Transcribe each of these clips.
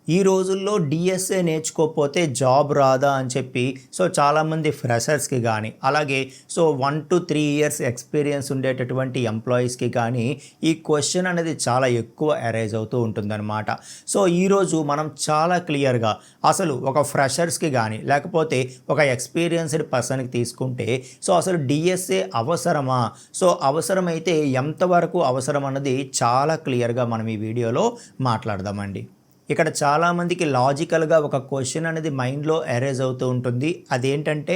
ఈ రోజుల్లో DSA నేర్చుకోకపోతే job రాదా అని చెప్పి చాలామంది ఫ్రెషర్స్కి కానీ అలాగే 1 to 3 ఇయర్స్ ఎక్స్పీరియన్స్ ఉండేటటువంటి ఎంప్లాయీస్కి కానీ ఈ క్వశ్చన్ అనేది చాలా ఎక్కువ అరైజ్ అవుతూ ఉంటుందన్నమాట. ఈరోజు మనం చాలా క్లియర్గా అసలు ఒక ఫ్రెషర్స్కి కానీ లేకపోతే ఒక ఎక్స్పీరియన్స్డ్ పర్సన్కి తీసుకుంటే అసలు డిఎస్ఏ అవసరమా, అవసరమైతే ఎంతవరకు అవసరం అన్నది చాలా క్లియర్గా మనం ఈ వీడియోలో మాట్లాడదామండి. ఇక్కడ చాలామందికి లాజికల్గా ఒక క్వశ్చన్ అనేది మైండ్లో అరైజ్ అవుతూ ఉంటుంది. అదేంటంటే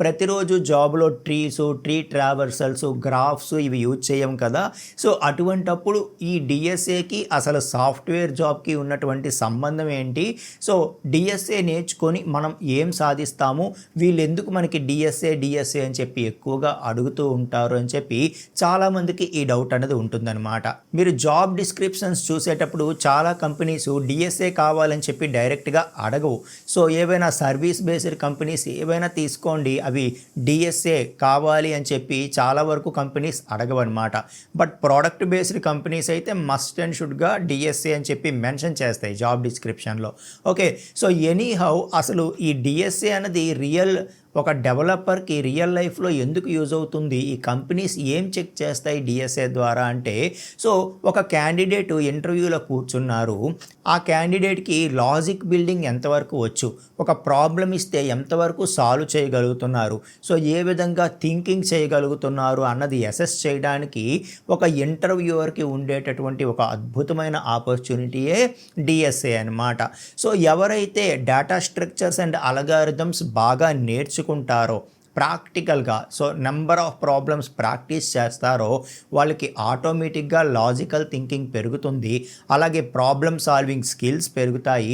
ప్రతిరోజు జాబ్లో ట్రీ ట్రావర్సల్స్, గ్రాఫ్స్ ఇవి యూజ్ చేయం కదా. అటువంటప్పుడు ఈ డిఎస్ఏకి అసలు సాఫ్ట్వేర్ జాబ్కి ఉన్నటువంటి సంబంధం ఏంటి, డిఎస్ఏ నేర్చుకొని మనం ఏం సాధిస్తాము, వీళ్ళు ఎందుకు మనకి డిఎస్ఏ అని చెప్పి ఎక్కువగా అడుగుతూ ఉంటారు అని చెప్పి చాలామందికి ఈ డౌట్ అనేది ఉంటుందన్నమాట. మీరు జాబ్ డిస్క్రిప్షన్స్ చూసేటప్పుడు చాలా కంపెనీస్ డిఎస్ఏ కావాలని చెప్పి డైరెక్ట్గా అడగవు. ఏవైనా సర్వీస్ బేస్డ్ కంపెనీస్ ఏవైనా తీసుకోండి, అవి డిఎస్ఏ కావాలి అని చెప్పి చాలా వరకు కంపెనీస్ అడగవన్నమాట. బట్ ప్రోడక్ట్ బేస్డ్ కంపెనీస్ అయితే మస్ట్ అండ్ షుడ్గా డిఎస్ఏ అని చెప్పి మెన్షన్ చేస్తాయి జాబ్ డిస్క్రిప్షన్లో. ఓకే, ఎనీ హౌ అసలు ఈ డిఎస్ఏ అనేది ఒక డెవలపర్కి రియల్ లైఫ్లో ఎందుకు యూజ్ అవుతుంది, ఈ కంపెనీస్ ఏం చెక్ చేస్తాయి డిఎస్ఏ ద్వారా అంటే, ఒక క్యాండిడేట్ ఇంటర్వ్యూలో కూర్చున్నారు, ఆ క్యాండిడేట్కి లాజిక్ బిల్డింగ్ ఎంతవరకు వచ్చు, ఒక ప్రాబ్లం ఇస్తే ఎంతవరకు సాల్వ్ చేయగలుగుతున్నారు, ఏ విధంగా థింకింగ్ చేయగలుగుతున్నారు అన్నది అసెస్ చేయడానికి ఒక ఇంటర్వ్యూవర్కి ఉండేటటువంటి ఒక అద్భుతమైన ఆపర్చునిటీయే డిఎస్ఏ అనమాట. ఎవరైతే డేటా స్ట్రక్చర్స్ అండ్ అల్గారిథమ్స్ బాగా నేర్చుకుంటారో ప్రాక్టికల్గా, నెంబర్ ఆఫ్ ప్రాబ్లమ్స్ ప్రాక్టీస్ చేస్తారో వాళ్ళకి ఆటోమేటిక్గా లాజికల్ థింకింగ్ పెరుగుతుంది, అలాగే ప్రాబ్లమ్ సాల్వింగ్ స్కిల్స్ పెరుగుతాయి.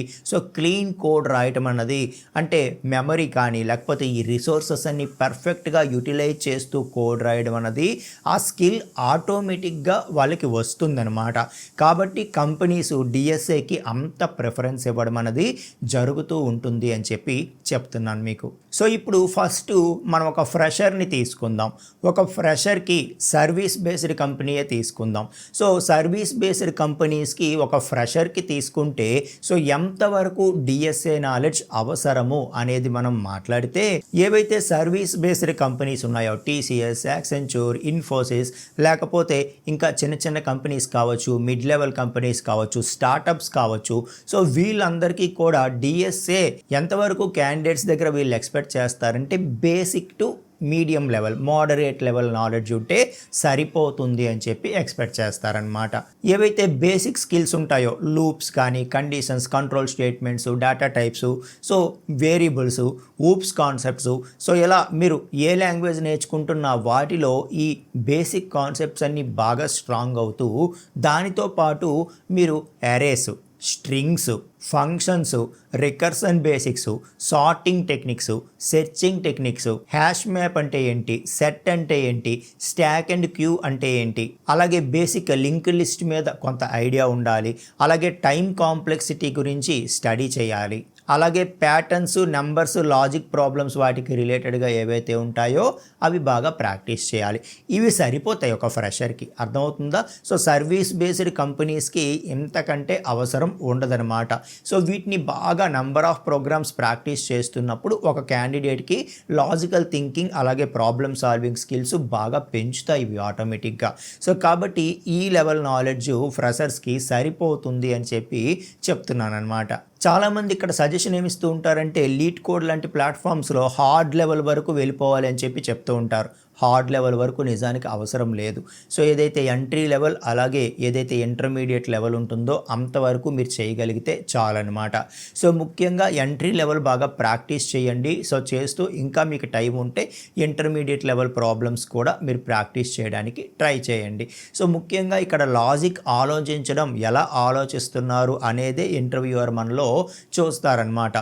క్లీన్ కోడ్ రాయటం అన్నది అంటే మెమరీ కానీ లేకపోతే ఈ రిసోర్సెస్ అన్ని పర్ఫెక్ట్గా యూటిలైజ్ చేస్తూ కోడ్ రాయడం అన్నది ఆ స్కిల్ ఆటోమేటిక్గా వాళ్ళకి వస్తుందన్నమాట. కాబట్టి కంపెనీస్ డిఎస్ఏకి అంత ప్రిఫరెన్స్ ఇవ్వడం అనేది జరుగుతూ ఉంటుంది అని చెప్పి చెప్తున్నాను మీకు. ఇప్పుడు ఫస్ట్ మనం ఒక ఫ్రెషర్ని తీసుకుందాం. ఒక ఫ్రెషర్కి సర్వీస్ బేస్డ్ కంపెనీయే తీసుకుందాం. సర్వీస్ బేస్డ్ కంపెనీస్కి ఒక ఫ్రెషర్కి తీసుకుంటే ఎంతవరకు డిఎస్ఏ నాలెడ్జ్ అవసరము అనేది మనం మాట్లాడితే, ఏవైతే సర్వీస్ బేస్డ్ కంపెనీస్ ఉన్నాయో టీసీఎస్, యాక్సెంచర్, ఇన్ఫోసిస్, లేకపోతే ఇంకా చిన్న చిన్న కంపెనీస్ కావచ్చు, మిడ్ లెవెల్ కంపెనీస్ కావచ్చు, స్టార్టప్స్ కావచ్చు, వీళ్ళందరికీ కూడా డిఎస్ఏ ఎంతవరకు క్యాండిడేట్స్ దగ్గర వీళ్ళు ఎక్స్పెక్ట్ చేస్తారంటే basic to medium level, moderate level knowledge ఉంటే సరిపోతుంది అని చెప్పి ఎక్స్పెక్ట్ చేస్తారనమాట. ఏవైతే బేసిక్ స్కిల్స్ ఉంటాయో లూప్స్ కానీ, conditions, control statements, data types, variables, oops concepts, ఇలా మీరు ఏ లాంగ్వేజ్ నేర్చుకుంటున్న వాటిలో ఈ బేసిక్ కాన్సెప్ట్స్ అన్నీ బాగా స్ట్రాంగ్ అవుతూ, దానితో పాటు మీరు arrays, strings, functions, recursion basics, sorting techniques, searching techniques, hash map అంటే ఏంటి, సెట్ అంటే ఏంటి, స్టాక్ అండ్ క్యూ అంటే ఏంటి, అలాగే బేసిక్ లింక్ లిస్ట్ మీద కొంత ఐడియా ఉండాలి, అలాగే టైం కాంప్లెక్సిటీ గురించి స్టడీ చేయాలి, అలాగే ప్యాటర్న్స్, నెంబర్స్, లాజిక్ ప్రాబ్లమ్స్ వాటికి రిలేటెడ్గా ఏవైతే ఉంటాయో అవి బాగా ప్రాక్టీస్ చేయాలి. ఇవి సరిపోతాయి ఒక ఫ్రెషర్కి, అర్థమవుతుందా? సర్వీస్ బేస్డ్ కంపెనీస్కి ఇంతకంటే అవసరం ఉండదన్నమాట. వీటిని బాగా నెంబర్ ఆఫ్ ప్రోగ్రామ్స్ ప్రాక్టీస్ చేస్తున్నప్పుడు ఒక క్యాండిడేట్కి లాజికల్ థింకింగ్ అలాగే ప్రాబ్లమ్ సాల్వింగ్ స్కిల్స్ బాగా పెంచుతాయి ఇవి ఆటోమేటిక్గా. కాబట్టి ఈ లెవెల్ నాలెడ్జ్ ఫ్రెషర్స్కి సరిపోతుంది అని చెప్పి చెప్తున్నాను అనమాట. చాలామంది ఇక్కడ సజెషన్ ఏమిస్తూ ఉంటారంటే లీడ్ కోడ్ లాంటి ప్లాట్ఫామ్స్లో హార్డ్ లెవెల్ వరకు వెళ్ళిపోవాలి అని చెప్పి చెప్తూ ఉంటారు. హార్డ్ లెవెల్ వరకు నిజానికి అవసరం లేదు. ఏదైతే ఎంట్రీ లెవెల్ అలాగే ఏదైతే ఇంటర్మీడియట్ లెవెల్ ఉంటుందో అంతవరకు మీరు చేయగలిగితే చాలన్నమాట. ముఖ్యంగా ఎంట్రీ లెవెల్ బాగా ప్రాక్టీస్ చేయండి. చేస్తూ ఇంకా మీకు టైం ఉంటే ఇంటర్మీడియట్ లెవెల్ ప్రాబ్లమ్స్ కూడా మీరు ప్రాక్టీస్ చేయడానికి ట్రై చేయండి. ముఖ్యంగా ఇక్కడ లాజిక్ ఆలోచించడం, ఎలా ఆలోచిస్తున్నారు అనేదే ఇంటర్వ్యూవర్ మనలో చూస్తారనమాట.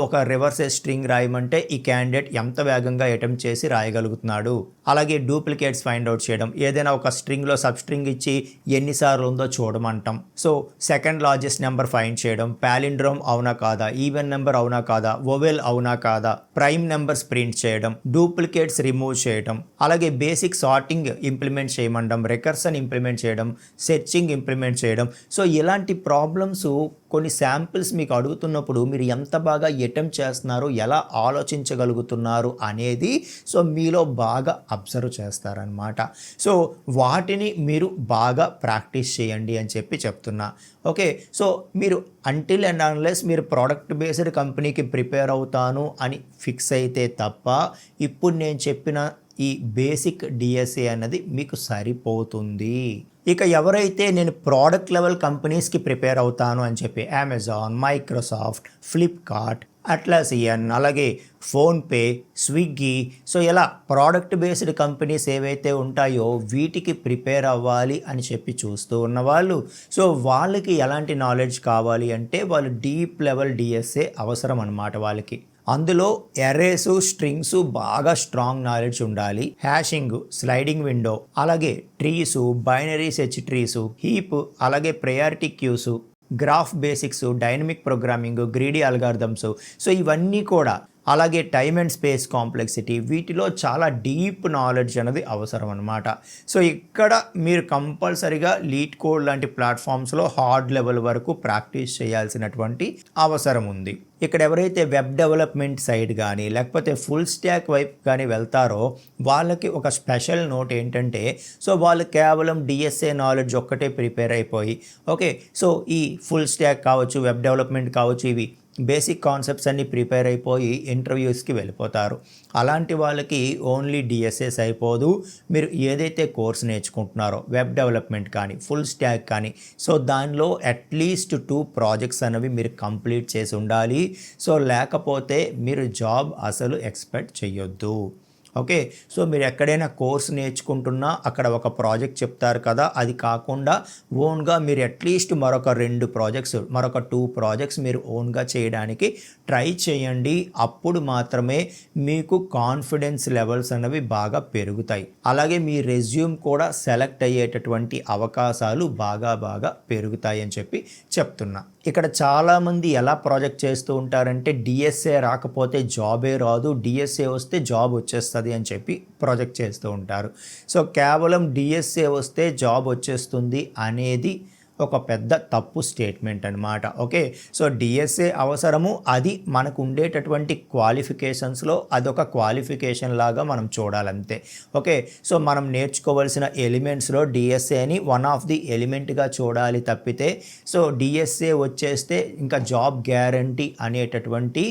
ఒక రివర్స్ స్ట్రింగ్ రాయమంటే ఈ క్యాండిడేట్ ఎంత వేగంగా అటెంప్ట్ చేసి రాయగలుగుతున్నాడు, అలాగే డూప్లికేట్స్ ఫైండ్ అవుట్ చేయడం, ఏదైనా ఒక స్ట్రింగ్లో సబ్ స్ట్రింగ్ ఇచ్చి ఎన్నిసార్లు ఉందో చూడమంటాం. సెకండ్ లార్జెస్ట్ నెంబర్ ఫైండ్ చేయడం, ప్యాలిండ్రోమ్ అవునా కాదా, ఈవెన్ నెంబర్ అవునా కాదా, వోవెల్ అవునా కాదా, ప్రైమ్ నెంబర్స్ ప్రింట్ చేయడం, డూప్లికేట్స్ రిమూవ్ చేయడం, అలాగే బేసిక్ సార్టింగ్ ఇంప్లిమెంట్ చేయమండం, రికర్సన్ ఇంప్లిమెంట్ చేయడం, సెర్చింగ్ ఇంప్లిమెంట్ చేయడం. ఇలాంటి ప్రాబ్లమ్స్ కొన్ని శాంపిల్స్ మీకు అడుగుతున్నప్పుడు మీరు ఎంత బాగా అటెంప్ట్ చేస్తున్నారు, ఎలా ఆలోచించగలుగుతున్నారు అనేది సో మీలో బాగా అబ్జర్వ్ చేస్తారనమాట. సో వాటిని మీరు బాగా ప్రాక్టీస్ చేయండి అని చెప్పి చెప్తున్నా. ఓకే, సో మీరు అంటిల్ అండ్ అన్లెస్ మీరు ప్రోడక్ట్ బేస్డ్ కంపెనీకి ప్రిపేర్ అవుతాను అని ఫిక్స్ అయితే తప్ప ఇప్పుడు నేను చెప్పిన ఈ బేసిక్ డిఎస్ఏ అన్నది మీకు సరిపోతుంది. ఇక ఎవరైతే నేను ప్రోడక్ట్ లెవెల్ కంపెనీస్కి ప్రిపేర్ అవుతాను అని చెప్పి అమెజాన్, మైక్రోసాఫ్ట్, ఫ్లిప్కార్ట్, అట్లాసియన్, అలాగే ఫోన్పే, స్విగ్గీ, సో ఇలా ప్రోడక్ట్ బేస్డ్ కంపెనీస్ ఏవైతే ఉంటాయో వీటికి ప్రిపేర్ అవ్వాలి అని చెప్పి చూస్తూ ఉన్నవాళ్ళు, సో వాళ్ళకి ఎలాంటి నాలెడ్జ్ కావాలి అంటే వాళ్ళు డీప్ లెవెల్ డిఎస్ఏ అవసరం అన్నమాట. వాళ్ళకి అందులో ఎరేసు, స్ట్రింగ్స్ బాగా స్ట్రాంగ్ నాలెడ్జ్ ఉండాలి. హ్యాషింగ్, స్లైడింగ్ విండో, అలాగే trees, binary search trees, heap, అలాగే priority queues, graph basics, dynamic programming, greedy algorithms, so ఇవన్నీ కూడా, అలాగే టైమ్ అండ్ స్పేస్ కాంప్లెక్సిటీ, వీటిలో చాలా డీప్ నాలెడ్జ్ అనేది అవసరం అన్నమాట. సో ఇక్కడ మీరు కంపల్సరీగా లీడ్ కోడ్ లాంటి ప్లాట్ఫామ్స్లో హార్డ్ లెవెల్ వరకు ప్రాక్టీస్ చేయాల్సినటువంటి అవసరం ఉంది. ఇక్కడ ఎవరైతే వెబ్ డెవలప్మెంట్ సైడ్ కానీ లేకపోతే ఫుల్ స్టాక్ వైపు కానీ వెళ్తారో వాళ్ళకి ఒక స్పెషల్ నోట్ ఏంటంటే, సో వాళ్ళు కేవలం డిఎస్ఏ నాలెడ్జ్ ఒక్కటే ప్రిపేర్ అయిపోయి, ఓకే, సో ఈ ఫుల్ స్టాక్ కావచ్చు, వెబ్ డెవలప్మెంట్ కావచ్చు, ఇవి బేసిక్ కాన్సెప్ట్స్ అన్నీ ప్రిపేర్ అయిపోయి ఇంటర్వ్యూస్కి వెళ్ళిపోతారు. అలాంటి వాళ్ళకి ఓన్లీ డిఎస్ఏ అయిపోదు. మీరు ఏదైతే కోర్స్ నేర్చుకుంటున్నారో వెబ్ డెవలప్మెంట్ కానీ ఫుల్ స్టాక్ కానీ, సో దానిలో అట్లీస్ట్ 2 ప్రాజెక్ట్స్ అనేవి మీరు కంప్లీట్ చేసి ఉండాలి. సో లేకపోతే మీరు జాబ్ అసలు ఎక్స్పెక్ట్ చేయొద్దు. ఓకే, సో మీరు ఎక్కడైనా కోర్స్ నేర్చుకుంటున్నా అక్కడ ఒక ప్రాజెక్ట్ చెప్తారు కదా, అది కాకుండా ఓన్గా మీరు అట్లీస్ట్ మరొక 2 ప్రాజెక్ట్స్, మరొక 2 ప్రాజెక్ట్స్ మీరు ఓన్గా చేయడానికి ట్రై చేయండి. అప్పుడు మాత్రమే మీకు కాన్ఫిడెన్స్ లెవెల్స్ అనేవి బాగా పెరుగుతాయి. అలాగే మీ రెజ్యూమ్ కూడా సెలెక్ట్ అయ్యేటటువంటి అవకాశాలు బాగా పెరుగుతాయి అని చెప్పి చెప్తున్నా. ఇక్కడ చాలామంది ఎలా ప్రాజెక్ట్ చేస్తూ ఉంటారంటే డిఎస్ఏ రాకపోతే జాబే రాదు, డిఎస్ఏ వస్తే జాబ్ వచ్చేస్తుంది అని చెప్పి ప్రాజెక్ట్ చేస్తూ ఉంటారు. సో కేవలం డిఎస్ఏ వస్తే జాబ్ వచ్చేస్తుంది అనేది ఒక పెద్ద తప్పు స్టేట్మెంట్ అనమాట. ఓకే, సో డిఎస్ఏ అవసరము, అది మనకు ఉండేటటువంటి క్వాలిఫికేషన్స్లో అదొక క్వాలిఫికేషన్ లాగా మనం చూడాలంతే. ఓకే, సో మనం నేర్చుకోవాల్సిన ఎలిమెంట్స్లో డిఎస్ఏని వన్ ఆఫ్ ది ఎలిమెంట్గా చూడాలి తప్పితే, సో డిఎస్ఏ వచ్చేస్తే ఇంకా జాబ్ గ్యారంటీ అనేటటువంటి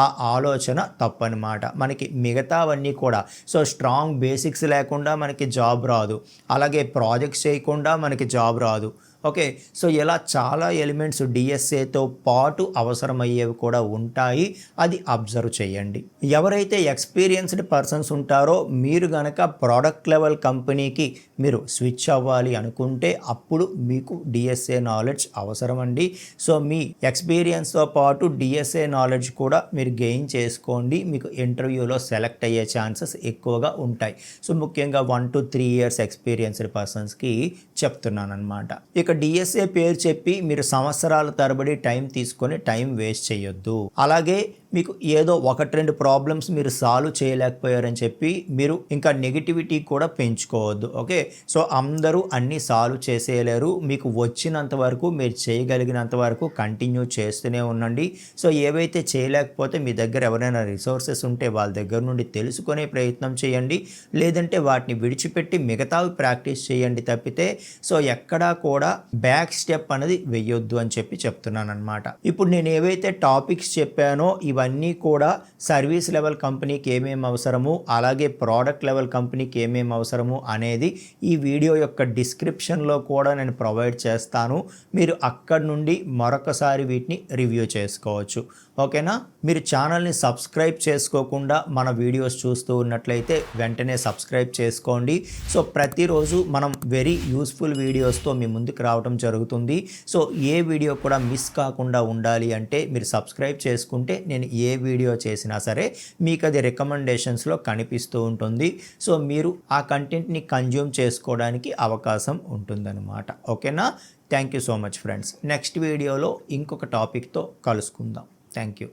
ఆ ఆలోచన తప్పనమాట. మనకి మిగతావన్నీ కూడా, సో స్ట్రాంగ్ బేసిక్స్ లేకుండా మనకి జాబ్ రాదు, అలాగే ప్రాజెక్ట్స్ చేయకుండా మనకి జాబ్ రాదు. ఓకే, సో ఇలా చాలా ఎలిమెంట్స్ డిఎస్ఏతో పాటు అవసరమయ్యేవి కూడా ఉంటాయి, అది అబ్జర్వ్ చేయండి. ఎవరైతే ఎక్స్పీరియన్స్డ్ పర్సన్స్ ఉంటారో మీరు గనక ప్రోడక్ట్ లెవెల్ కంపెనీకి మీరు స్విచ్ అవ్వాలి అనుకుంటే అప్పుడు మీకు డిఎస్ఏ నాలెడ్జ్ అవసరం అండి. సో మీ ఎక్స్పీరియన్స్తో పాటు డిఎస్ఏ నాలెడ్జ్ కూడా మీరు గెయిన్ చేసుకోండి, మీకు ఇంటర్వ్యూలో సెలెక్ట్ అయ్యే ఛాన్సెస్ ఎక్కువగా ఉంటాయి. సో ముఖ్యంగా 1 to 3 years ఎక్స్పీరియన్స్డ్ పర్సన్స్కి చెప్తున్నాను అనమాట. ఇక డిఎస్ఏ పేరు చెప్పి మీరు సంవత్సరాల తరబడి టైం తీసుకొని టైం వేస్ట్ చేయొద్దు. అలాగే మీకు ఏదో 1-2 ప్రాబ్లమ్స్ మీరు సాల్వ్ చేయలేకపోయారని చెప్పి మీరు ఇంకా నెగిటివిటీ కూడా పెంచుకోవద్దు. ఓకే, సో అందరూ అన్నీ సాల్వ్ చేసేయలేరు. మీకు వచ్చినంత వరకు మీరు చేయగలిగినంత వరకు కంటిన్యూ చేస్తూనే ఉండండి. సో ఏవైతే చేయలేకపోతే మీ దగ్గర ఎవరైనా రిసోర్సెస్ ఉంటే వాళ్ళ దగ్గర నుండి తెలుసుకునే ప్రయత్నం చేయండి, లేదంటే వాటిని విడిచిపెట్టి మిగతావి ప్రాక్టీస్ చేయండి తప్పితే సో ఎక్కడా కూడా బ్యాక్ స్టెప్ అనేది వెయ్యొద్దు అని చెప్పి చెప్తున్నాను అనమాట. ఇప్పుడు నేను ఏవైతే టాపిక్స్ చెప్పానో ఇవన్నీ కూడా సర్వీస్ లెవెల్ కంపెనీకి ఏమేమి అవసరము, అలాగే ప్రోడక్ట్ లెవెల్ కంపెనీకి ఏమేమి అవసరము అనేది ఈ వీడియో యొక్క డిస్క్రిప్షన్లో కూడా నేను ప్రొవైడ్ చేస్తాను. మీరు అక్కడ నుండి మరొకసారి వీటిని రివ్యూ చేసుకోవచ్చు. ఓకేనా, మీరు ఛానల్ని సబ్స్క్రైబ్ చేసుకోకుండా మన వీడియోస్ చూస్తూ ఉన్నట్లయితే వెంటనే సబ్స్క్రైబ్ చేసుకోండి. సో ప్రతిరోజు మనం వెరీ యూస్ఫుల్ వీడియోస్తో మీ ముందుకు రావడం జరుగుతుంది. సో ఏ వీడియో కూడా మిస్ కాకుండా ఉండాలి అంటే మీరు సబ్స్క్రైబ్ చేసుకుంటే నేను ఏ వీడియో చేసినా సరే మీకు అది రికమెండేషన్స్లో కనిపిస్తూ ఉంటుంది. సో మీరు ఆ కంటెంట్ని కన్జ్యూమ్ చేసుకోవడానికి అవకాశం ఉంటుందన్నమాట. ఓకేనా, thank you so much friends. Next వీడియోలో ఇంకొక టాపిక్తో కలుసుకుందాం. Thank you.